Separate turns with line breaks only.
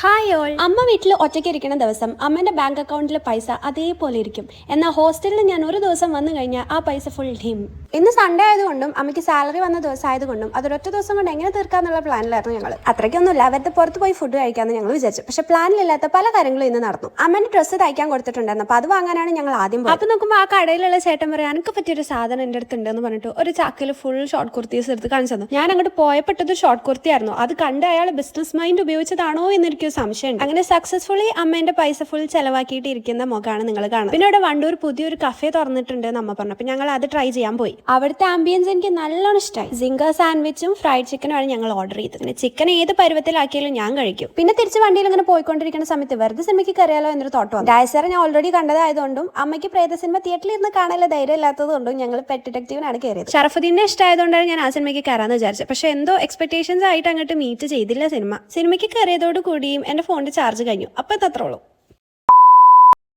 Hi all. അമ്മ വീട്ടിൽ ഒറ്റയ്ക്ക് ഇരിക്കുന്ന ദിവസം അമ്മേൻ്റെ ബാങ്ക് അക്കൗണ്ടിലെ പൈസ അതേപോലെ ഇരിക്കും. എന്നാൽ ഹോസ്റ്റലിൽ ഞാൻ ഒരു ദിവസം വന്നു കഴിഞ്ഞാൽ ആ പൈസ ഫുൾ ഡിം. ഇന്ന് സൺഡേ ആയതുകൊണ്ടും അമ്മയ്ക്ക് സാലറി വന്ന ദിവസം ആയതുകൊണ്ടും അതൊരൊറ്റ ദിവസം കൊണ്ട് എങ്ങനെ തീർക്കാന്നുള്ള പ്ലാനിലായിരുന്നു ഞങ്ങൾ. അത്രയ്ക്കൊന്നുമില്ല, അവരുടെ പുറത്ത് പോയി ഫുഡ് കഴിക്കാമെന്ന് ഞങ്ങൾ വിചാരിച്ചു. പക്ഷെ പ്ലാനിലില്ലാത്ത പല കാര്യങ്ങളും ഇന്ന് നടന്നു. അമ്മേൻ്റെ ഡ്രസ്സ് തയ്ക്കാൻ കൊടുത്തിട്ടുണ്ടായിരുന്നു. അപ്പോൾ അത് വാങ്ങാനാണ് ഞങ്ങൾ ആദ്യം പോയത്. അപ്പോൾ നോക്കുമ്പോൾ ആ കടയിലുള്ള ചേട്ടൻ പറയാം, എനിക്ക് പറ്റിയൊരു സാധനം എൻ്റെ അടുത്ത് ഉണ്ടെന്ന് പറഞ്ഞിട്ട് ഒരു ചാക്കിൽ ഫുൾ ഷോർട്ട് കുർത്തീസ് എടുത്ത് കാണിച്ചു തന്നു. ഞാൻ അങ്ങോട്ട് പോയപ്പെട്ടത് ഷോർട്ട് കുർത്തിയായിരുന്നു. അത് കണ്ട് അയാൾ ബിസിനസ് മൈൻഡ് ഉപയോഗിച്ചതാണോ എന്നെനിക്ക് സംശയമുണ്ട്. അങ്ങനെ സക്സസ്ഫുള്ളി അമ്മേന്റെ പൈസ ഫുൾ ചെലവാക്കിയിട്ട് ഇരിക്കുന്ന മുഖമാണ് നിങ്ങൾ കാണുന്നത്. പിന്നെ ഇവിടെ വണ്ടൂർ പുതിയൊരു കഫേ തുറന്നിട്ടുണ്ട് എന്ന് അമ്മ പറഞ്ഞു. അപ്പൊ ഞങ്ങൾ അത് ട്രൈ ചെയ്യാൻ പോയി. അവിടുത്തെ ആംബിയൻസ് എനിക്ക് നല്ലോണം ഇഷ്ടമായി. സിംഗർ സാൻഡ്വിച്ചും ഫ്രൈഡ് ചിക്കനുമാണ് ഞങ്ങൾ ഓർഡർ ചെയ്തത്. പിന്നെ ചിക്കൻ ഏത് പരുവത്തിലാക്കിയാലും ഞാൻ കഴിക്കും. പിന്നെ തിരിച്ച് വണ്ടിയിൽ ഇങ്ങനെ പോയിക്കൊണ്ടിരിക്കുന്ന സമയത്ത് വെറുതെ സിനിമയ്ക്ക് കയറിയാലോ എന്നൊരു തോട്ട് വന്നു. ഡയസർ ഞാൻ ഓൾറെഡി കണ്ടതായതുകൊണ്ടും അമ്മയ്ക്ക് പ്രേത സിനിമ തിയേറ്ററിൽ ഇരുന്ന് കാണാനുള്ള ധൈര്യം ഇല്ലാത്തതുകൊണ്ടും ഞങ്ങൾ പെറ്റ് ഡിറ്റക്റ്റീവിനാണ് കയറിയത്. ഷറഫുദ്ദീനെ ഇഷ്ടമായതുകൊണ്ടാണ് ഞാൻ ആ സിനിമയ്ക്ക് കയറാന്ന് വിചാരിച്ചത്. പക്ഷെ എന്തോ എക്സ്പെക്ടേഷൻസ് ആയിട്ട് അങ്ങോട്ട് മീറ്റ് ചെയ്തില്ല സിനിമയ്ക്ക് കയറിയതോട് കൂടിയും എന്റെ ഫോണിന്റെ ചാർജ് കഴിഞ്ഞു. അപ്പോൾ ഇത് അത്രേ ഉള്ളൂ.